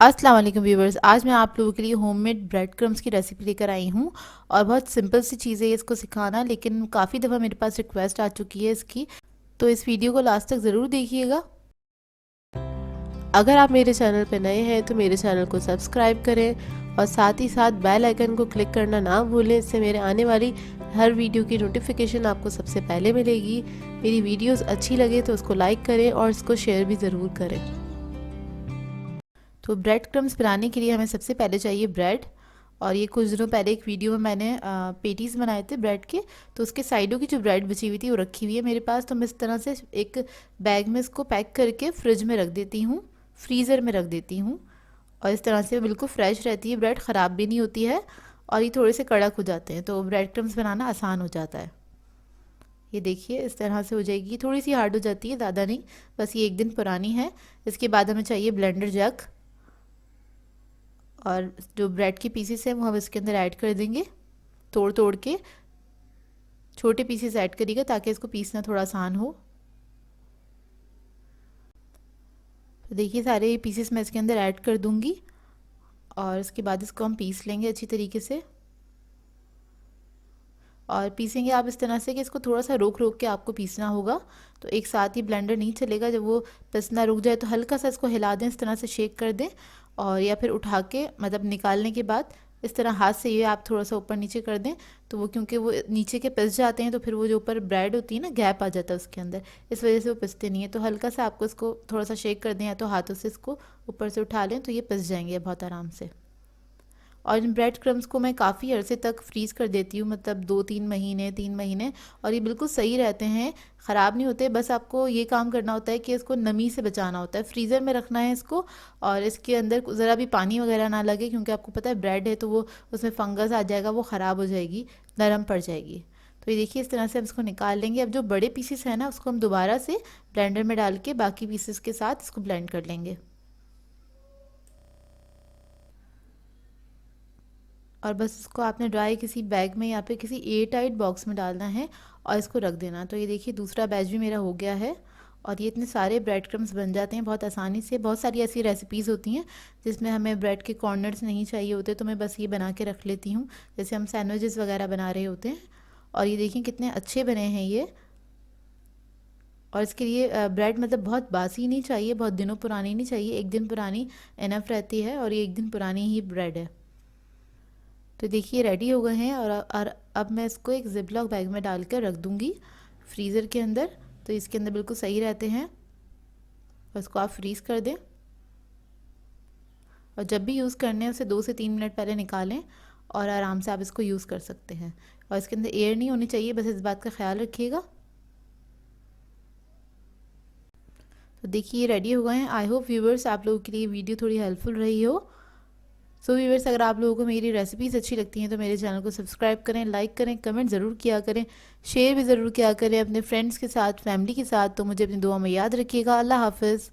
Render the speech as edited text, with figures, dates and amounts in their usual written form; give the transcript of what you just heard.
अस्सलाम वालेकुम व्यूवर्स। आज मैं आप लोगों के लिए होममेड ब्रेड क्रम्स की रेसिपी लेकर आई हूँ और बहुत सिंपल सी चीज़ है इसको सिखाना, लेकिन काफ़ी दफ़ा मेरे पास रिक्वेस्ट आ चुकी है इसकी, तो इस वीडियो को लास्ट तक ज़रूर देखिएगा। अगर आप मेरे चैनल पर नए हैं तो मेरे चैनल को सब्सक्राइब करें और साथ ही साथ बेल आइकन को क्लिक करना ना भूलें। इससे मेरे आने वाली हर वीडियो की नोटिफिकेशन आपको सबसे पहले मिलेगी। मेरी वीडियोस अच्छी लगे तो उसको लाइक करें और इसको शेयर भी ज़रूर करें। तो ब्रेड क्रम्स बनाने के लिए हमें सबसे पहले चाहिए ब्रेड। और ये कुछ दिनों पहले एक वीडियो में मैंने पेटीज़ बनाए थे ब्रेड के, तो उसके साइडों की जो ब्रेड बची हुई थी वो रखी हुई है मेरे पास। तो मैं इस तरह से एक बैग में इसको पैक करके फ्रिज में रख देती हूँ, फ्रीज़र में रख देती हूँ। और इस तरह से बिल्कुल फ्रेश रहती है ब्रेड, ख़राब भी नहीं होती है और ये थोड़े से कड़क हो जाते हैं, तो ब्रेड क्रम्स बनाना आसान हो जाता है। ये देखिए इस तरह से हो जाएगी, थोड़ी सी हार्ड हो जाती है, ज़्यादा नहीं, बस ये एक दिन पुरानी है। इसके बाद हमें चाहिए ब्लेंडर जग, और जो ब्रेड के पीसेस हैं वो हम इसके अंदर ऐड कर देंगे। तोड़ तोड़ के छोटे पीसेस ऐड करिएगा ताकि इसको पीसना थोड़ा आसान हो। तो देखिए सारे पीसेस मैं इसके अंदर ऐड कर दूंगी और इसके बाद इसको हम पीस लेंगे अच्छी तरीके से। और पीसेंगे आप इस तरह से कि इसको थोड़ा सा रोक रोक के आपको पीसना होगा, तो एक साथ ही ब्लेंडर नहीं चलेगा। जब वो पिसना रुक जाए तो हल्का सा इसको हिला दें, इस तरह से शेक कर दें, और या फिर उठा के मतलब निकालने के बाद इस तरह हाथ से ये आप थोड़ा सा ऊपर नीचे कर दें, तो वो क्योंकि वो नीचे के पिस जाते हैं तो फिर वो जो ऊपर ब्रेड होती है ना, गैप आ जाता है उसके अंदर, इस वजह से वो पिसते नहीं है। तो हल्का सा आपको इसको थोड़ा सा शेक कर दें या तो हाथों से इसको ऊपर से उठा लें, तो ये पिस जाएंगे बहुत आराम से। और इन ब्रेड क्रम्स को मैं काफ़ी अरसे तक फ्रीज़ कर देती हूँ, मतलब 2-3 महीने 3 महीने, और ये बिल्कुल सही रहते हैं, ख़राब नहीं होते। बस आपको ये काम करना होता है कि इसको नमी से बचाना होता है, फ्रीज़र में रखना है इसको, और इसके अंदर ज़रा भी पानी वगैरह ना लगे, क्योंकि आपको पता है ब्रेड है तो वो उसमें फंगस आ जाएगा, वो ख़राब हो जाएगी, नरम पड़ जाएगी। तो ये देखिए इस तरह से हम इसको निकाल लेंगे। अब जो बड़े पीसेस हैं ना उसको हम दोबारा से ब्लेंडर में डाल के बाकी पीसेस के साथ इसको ब्लेंड कर लेंगे। और बस इसको आपने ड्राई किसी बैग में या फिर किसी एयर टाइट बॉक्स में डालना है और इसको रख देना। तो ये देखिए दूसरा बैच भी मेरा हो गया है और ये इतने सारे ब्रेड क्रम्स बन जाते हैं बहुत आसानी से। बहुत सारी ऐसी रेसिपीज़ होती हैं जिसमें हमें ब्रेड के कॉर्नर्स नहीं चाहिए होते, तो मैं बस ये बना के रख लेती हूँ, जैसे हम सैंडविचेस वगैरह बना रहे होते हैं। और ये देखिए कितने अच्छे बने हैं ये। और इसके लिए ब्रेड मतलब बहुत बासी नहीं चाहिए, बहुत दिनों पुरानी नहीं चाहिए, एक दिन पुरानी इनफ रहती है, और ये एक दिन पुरानी ही ब्रेड है। तो देखिए रेडी हो गए हैं, और अब मैं इसको एक जिपलॉक बैग में डालकर रख दूँगी फ्रीज़र के अंदर, तो इसके अंदर बिल्कुल सही रहते हैं। और इसको आप फ्रीज़ कर दें, और जब भी यूज़ करने हैं उसे 2 से 3 मिनट पहले निकालें, और आराम से आप इसको यूज़ कर सकते हैं। और इसके अंदर एयर नहीं होनी चाहिए, बस इस बात का ख्याल रखिएगा। तो देखिए रेडी हो गए हैं। आई होप व्यूवर्स आप लोगों के लिए वीडियो थोड़ी हेल्पफुल रही हो। सो व्यूवर्स, अगर आप लोगों को मेरी रेसिपीज़ अच्छी लगती हैं तो मेरे चैनल को सब्सक्राइब करें, लाइक करें, कमेंट ज़रूर किया करें, शेयर भी ज़रूर किया करें अपने फ्रेंड्स के साथ, फैमिली के साथ। तो मुझे अपनी दुआ में याद रखिएगा। अल्लाह हाफ़िज़।